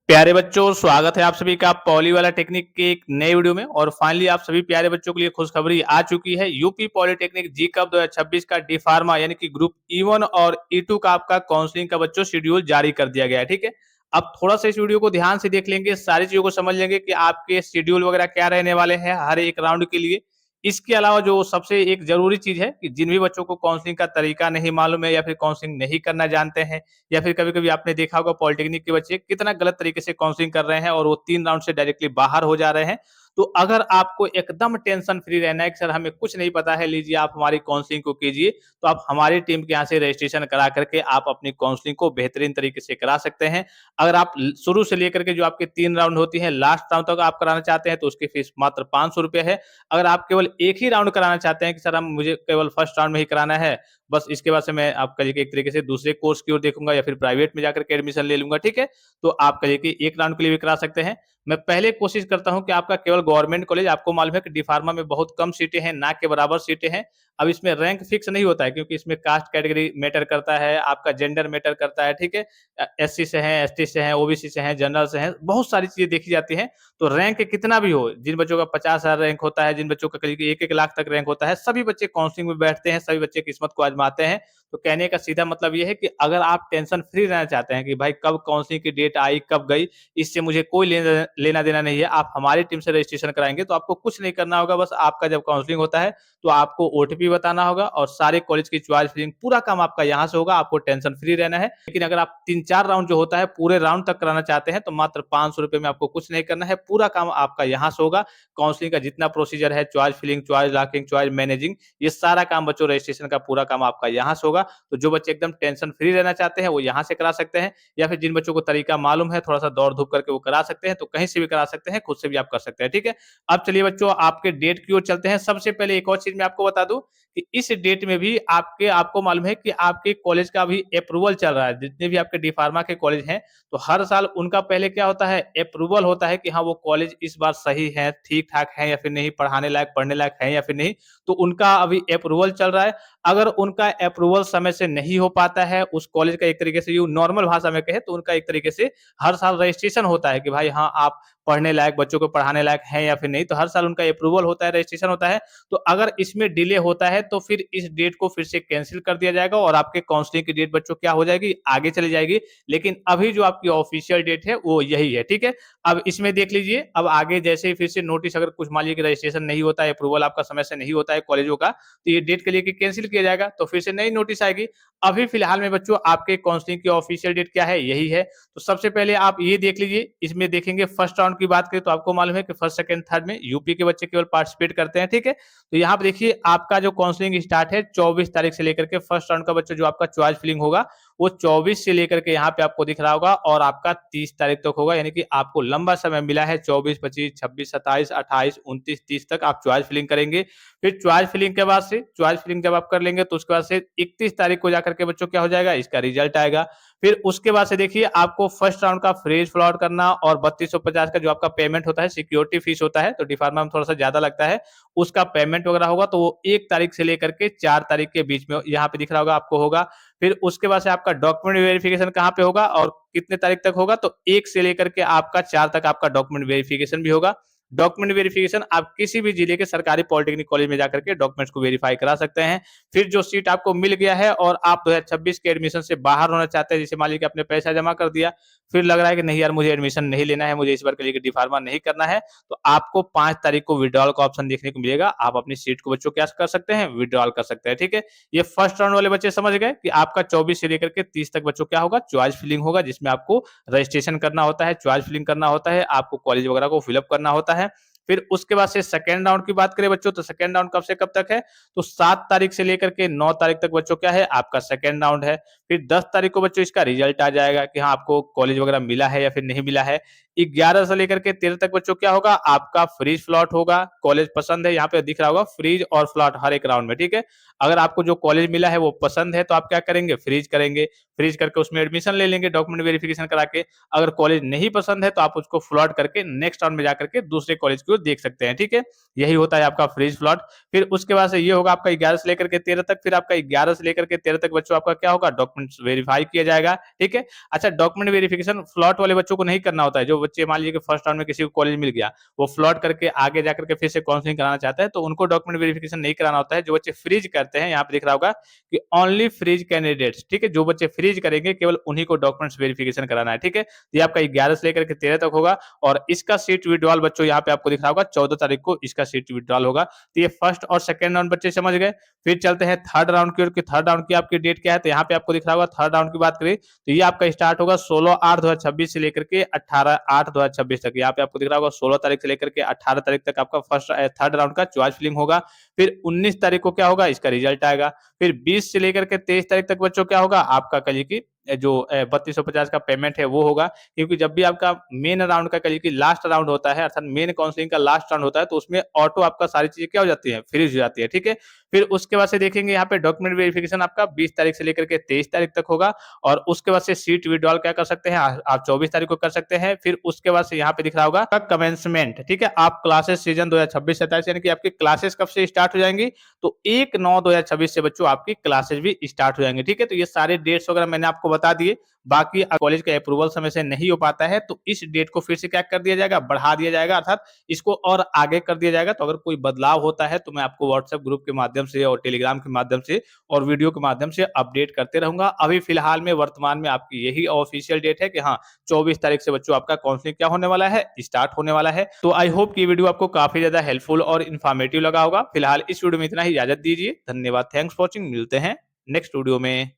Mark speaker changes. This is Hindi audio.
Speaker 1: प्यारे बच्चों, स्वागत है आप सभी का पॉली वाला टेक्निक के एक नए वीडियो में। और फाइनली आप सभी प्यारे बच्चों के लिए खुशखबरी आ चुकी है। यूपी पॉलिटेक्निक जी कप 2026 का डी फार्मा यानी कि ग्रुप E1 और E2 का आपका काउंसलिंग का बच्चों शेड्यूल जारी कर दिया गया है। ठीक है, अब थोड़ा सा इस वीडियो को ध्यान से देख लेंगे, सारी चीजों को समझ लेंगे कि आपके शेड्यूल वगैरह क्या रहने वाले हैं हर एक राउंड के लिए। इसके अलावा जो सबसे एक जरूरी चीज है कि जिन भी बच्चों को काउंसलिंग का तरीका नहीं मालूम है या फिर काउंसलिंग नहीं करना जानते हैं, या फिर कभी-कभी आपने देखा होगा पॉलिटेक्निक के बच्चे कितना गलत तरीके से काउंसलिंग कर रहे हैं और वो 3 राउंड से डायरेक्टली बाहर हो जा रहे हैं। तो अगर आपको एकदम टेंशन फ्री रहना है कि सर हमें कुछ नहीं पता है, लीजिए आप हमारी काउंसलिंग को कीजिए, तो आप हमारी टीम के यहाँ से रजिस्ट्रेशन करा करके आप अपनी काउंसलिंग को बेहतरीन तरीके से करा सकते हैं। अगर आप शुरू से लेकर के जो आपके 3 राउंड होती है लास्ट राउंड तक आप कराना चाहते हैं तो उसकी फीस मात्र ₹500 है। अगर आप केवल एक ही राउंड कराना चाहते हैं कि सर हम मुझे केवल फर्स्ट राउंड में ही कराना है, बस इसके बाद से मैं आप कहिए कि एक तरीके से दूसरे कोर्स की ओर देखूंगा या फिर प्राइवेट में जाकर के एडमिशन ले लूंगा। ठीक है, तो आप कहिए कि एक राउंड के लिए भी करा सकते हैं। मैं पहले कोशिश करता हूं कि आपका केवल गवर्नमेंट कॉलेज, आपको मालूम है कि डी फार्मा में बहुत कम सीटें हैं, ना के बराबर सीटें हैं। अब इसमें रैंक फिक्स नहीं होता है क्योंकि इसमें कास्ट कैटेगरी मैटर करता है, आपका जेंडर मैटर करता है। ठीक है, SC से हैं, ST से हैं, OBC से हैं, जनरल से हैं, बहुत सारी चीजें देखी जाती हैं। तो रैंक कितना भी हो, जिन बच्चों का 50,000 रैंक होता है, जिन बच्चों का करीब 1-1 लाख तक रैंक होता है, सभी बच्चे काउंसलिंग में बैठते हैं, सभी बच्चे किस्मत को आजमाते हैं। तो कहने का सीधा मतलब ये है कि अगर आप टेंशन फ्री रहना चाहते हैं कि भाई कब काउंसलिंग की डेट आई, कब गई, इससे मुझे कोई लेना देना नहीं है, आप हमारी टीम से रजिस्ट्रेशन कराएंगे तो आपको कुछ नहीं करना होगा। बस आपका जब काउंसलिंग होता है तो आपको OTP बताना होगा और सारे कॉलेज की चॉइस फिलिंग पूरा काम आपका यहाँ से होगा। आपको टेंशन फ्री रहना है। लेकिन अगर आप 3-4 राउंड जो होता है पूरे राउंड तक कराना चाहते हैं तो मात्र ₹500 में आपको कुछ नहीं करना है, पूरा काम आपका यहाँ से होगा। काउंसलिंग का जितना प्रोसीजर है, choice filling, choice locking, choice managing, ये सारा काम बच्चों रजिस्ट्रेशन का पूरा काम आपका यहाँ से होगा। तो जो बच्चे एकदम टेंशन फ्री रहना चाहते हैं वो यहाँ से करा सकते हैं, या फिर जिन बच्चों को तरीका मालूम है थोड़ा सा दौड़ धूप करके वो करा सकते हैं, तो कहीं से भी करा सकते हैं, खुद से भी आप कर सकते हैं। ठीक है, अब चलिए बच्चों आपके डेट की ओर चलते हैं। सबसे पहले एक और चीज मैं आपको बता दूं कि इस डेट में भी आपको मालूम है कि आपके कॉलेज का भी अप्रूवल चल रहा है। जितने भी आपके डी फार्मा के कॉलेज हैं, तो हर साल उनका पहले क्या होता है, अप्रूवल होता है कि हाँ वो कॉलेज इस बार सही है, ठीक ठाक है या फिर नहीं, पढ़ाने लायक पढ़ने लायक है या फिर नहीं। तो उनका अभी अप्रूवल चल रहा है। अगर उनका अप्रूवल समय से नहीं हो पाता है, उस कॉलेज का एक तरीके से यूँ नॉर्मल भाषा में कहें तो उनका एक तरीके से हर साल रजिस्ट्रेशन होता है कि भाई हाँ, आप पढ़ने लायक, बच्चों को पढ़ाने लायक हैं या फिर नहीं। तो हर साल उनका अप्रूवल होता है, रजिस्ट्रेशन होता है। तो अगर इसमें डिले होता है तो फिर इस डेट को फिर से कैंसिल कर दिया जाएगा और आपके काउंसलिंग की डेट बच्चों क्या हो जाएगी, आगे चली जाएगी। लेकिन अभी जो आपकी ऑफिशियल डेट है वो यही है। ठीक है, अब इसमें देख लीजिए, अब आगे जैसे ही फिर से नोटिस, अगर कुछ मान लीजिए कि रजिस्ट्रेशन नहीं होता है, अप्रूवल आपका समय से नहीं होता है कॉलेजों का, तो ये डेट के लिए कैंसिल किया जाएगा, तो फिर से नई नोटिस आएगी। अभी फिलहाल में बच्चों आपके काउंसलिंग की ऑफिशियल डेट क्या है, यही है। तो सबसे पहले आप ये देख लीजिए, इसमें देखेंगे फर्स्ट राउंड की बात करें तो आपको मालूम है कि फर्स्ट सेकंड थर्ड में यूपी के बच्चे केवल पार्टिसिपेट करते हैं। ठीक है, तो यहाँ पर देखिए आपका जो काउंसलिंग स्टार्ट है 24 तारीख से लेकर के फर्स्ट राउंड का बच्चों जो आपका चॉइस फिलिंग होगा वो 24 से लेकर के यहाँ पे आपको दिख रहा होगा और आपका 30 तारीख तक होगा। यानी कि आपको लंबा समय मिला है, 24, 25, 26, 27, 28, 29, 30 तक आप चॉइस फिलिंग करेंगे। फिर चॉइस फिलिंग के बाद से, चॉइस फिलिंग जब आप कर लेंगे तो उसके बाद से 31 तारीख को जाकर के बच्चों क्या हो जाएगा, इसका रिजल्ट आएगा। फिर उसके बाद से देखिए आपको फर्स्ट राउंड का फ्रेज फ्लॉट करना और 3250 का जो आपका पेमेंट होता है, सिक्योरिटी फीस होता है, तो डी फार्मा में थोड़ा सा ज्यादा लगता है, उसका पेमेंट वगैरह होगा। तो वो 1 तारीख से लेकर के 4 तारीख के बीच में यहाँ पे दिख रहा होगा आपको होगा। फिर उसके बाद से आपका डॉक्यूमेंट वेरिफिकेशन कहाँ पे होगा और कितने तारीख तक होगा, तो 1 से लेकर के आपका 4 तक आपका डॉक्यूमेंट वेरिफिकेशन भी होगा। डॉक्यूमेंट वेरिफिकेशन आप किसी भी जिले के सरकारी पॉलिटेक्निक कॉलेज में जाकर के डॉक्यूमेंट्स को वेरीफाई करा सकते हैं। फिर जो सीट आपको मिल गया है और आप 2026 के एडमिशन से बाहर होना चाहते हैं, जैसे मान लीजिए कि आपने पैसा जमा कर दिया, फिर लग रहा है कि नहीं यार मुझे एडमिशन नहीं लेना है, मुझे इस बार के लिए डी फार्मा नहीं करना है, तो आपको 5 तारीख को विड्रॉल का ऑप्शन देखने को मिलेगा। आप अपनी सीट को बच्चों क्या कर सकते हैं, विड्रॉल कर सकते हैं। ठीक है, ये फर्स्ट राउंड वाले बच्चे समझ गए कि आपका 24 से लेकर के 30 तक बच्चों क्या होगा, चॉइस फिलिंग होगा, जिसमें आपको रजिस्ट्रेशन करना होता है, चॉइस फिलिंग करना होता है, आपको कॉलेज वगैरह को फिलअप करना होता है। फिर उसके बाद से सेकंड राउंड की बात करें बच्चों, तो सेकंड राउंड कब से कब तक है, तो 7 तारीख से लेकर के 9 तारीख तक बच्चों क्या है, आपका सेकंड राउंड है। फिर 10 तारीख को बच्चों इसका रिजल्ट आ जाएगा कि हाँ आपको कॉलेज वगैरह मिला है या फिर नहीं मिला है। 11 से लेकर के 13 तक बच्चों क्या होगा, आपका फ्रीज फ्लॉट होगा। कॉलेज पसंद है, यहाँ पे दिख रहा होगा फ्रीज और फ्लॉट हर एक राउंड में। ठीक है, अगर आपको जो कॉलेज मिला है वो पसंद है तो आप क्या करेंगे, फ्रीज करेंगे, फ्रीज करके उसमें एडमिशन ले लेंगे डॉक्यूमेंट वेरिफिकेशन करा के। अगर कॉलेज नहीं पसंद है तो आप उसको फ्लॉट करके नेक्स्ट राउंड में जाकर के दूसरे कॉलेज की वीडियो देख सकते हैं, ठीक है। यही होता है आपका फ्रीज फ्लॉट। फिर उसके बाद से ये होगा आपका 11 से लेकर के 13 तक। फिर आपका 11 से लेकर के 13 तक बच्चों आपका क्या होगा, डॉक्यूमेंट्स वेरीफाई किया जाएगा, ठीक है। अच्छा, डॉक्यूमेंट वेरिफिकेशन फ्लॉट वाले बच्चों को नहीं करना होता है। जो बच्चे मान लीजिए कि फर्स्ट राउंड में किसी को कॉलेज मिल गया, वो फ्लॉट करके आगे जाकर के फिर से काउंसलिंग कराना चाहता है, तो उनको डॉक्यूमेंट वेरिफिकेशन नहीं कराना होता है। जो बच्चे फ्रीज करते हैं, यहाँ पे दिख रहा होगा कि ओनली फ्रीज कैंडिडेट्स, ठीक है। जो बच्चे फ्रीज करेंगे केवल उन्हीं को डॉक्यूमेंट्स वेरिफिकेशन कराना है, ठीक है। ये आपका 11 से लेकर के 13 तक होगा। और इसका सीट विड्रॉल बच्चों यहाँ पे आपको दिख रहा होगा 14 तारीख को इसका सीट विड्रॉल होगा। तो ये फर्स्ट और सेकंड राउंड बच्चे समझ गए। फिर चलते हैं थर्ड राउंड की ओर, थर्ड राउंड की आपकी डेट क्या है। तो यहाँ पे आपको दिख रहा होगा, थर्ड राउंड की बात करें तो ये आपका स्टार्ट होगा 16/8/2026 से लेकर के 18/8/2026 तक। यहाँ पे आपको दिख रहा होगा 16 तारीख से लेकर के 18 तारीख तक आपका फर्स्ट थर्ड राउंड का चॉइस फिलिंग होगा। फिर 19 तारीख को क्या होगा, इसका रिजल्ट आएगा। फिर 20 से लेकर के 23 तारीख तक बच्चों क्या होगा, आपका कहिए कि जो 3250 का पेमेंट है वो होगा। क्योंकि जब भी आपका मेन राउंड का कहिए कि लास्ट राउंड होता है, अर्थात मेन काउंसलिंग का लास्ट राउंड होता है, तो उसमें ऑटो आपका सारी चीजें क्या हो जाती है, फ्रीज हो जाती है, ठीक है। फिर उसके बाद से देखेंगे यहाँ पे डॉक्यूमेंट वेरिफिकेशन आपका 20 तारीख से लेकर के 23 तारीख तक होगा। और उसके बाद से सीट विड्रॉल क्या कर सकते हैं, आप 24 तारीख को कर सकते हैं। फिर उसके बाद से यहाँ पे दिख रहा होगा कमेंसमेंट, ठीक है। आप क्लासेस सीजन 2026-27 यानी कि आपकी क्लासेस कब से स्टार्ट हो जाएंगी, तो 1/9/2026 से बच्चों आपकी क्लासेस भी स्टार्ट हो जाएंगे, ठीक है। तो ये सारे डेट्स वगैरह मैंने आपको बता दिए। बाकी कॉलेज का अप्रूवल समय से नहीं हो पाता है तो इस डेट को फिर से क्या कर दिया जाएगा, बढ़ा दिया जाएगा, अर्थात इसको और आगे कर दिया जाएगा। तो अगर कोई बदलाव होता है तो मैं आपको व्हाट्सएप ग्रुप के माध्यम से और टेलीग्राम के माध्यम से और वीडियो के माध्यम से अपडेट करते रहूंगा। अभी फिलहाल में वर्तमान में आपकी यही ऑफिशियल डेट है कि हाँ, 24 तारीख से बच्चों आपका काउंसलिंग क्या होने वाला है, स्टार्ट होने वाला है। तो आई होप कि ये वीडियो आपको काफी ज्यादा हेल्पफुल और इन्फॉर्मेटिव लगा होगा। फिलहाल इस वीडियो में इतना ही, इजाजत दीजिए। धन्यवाद, थैंक्स फॉर वॉचिंग। मिलते हैं नेक्स्ट वीडियो में।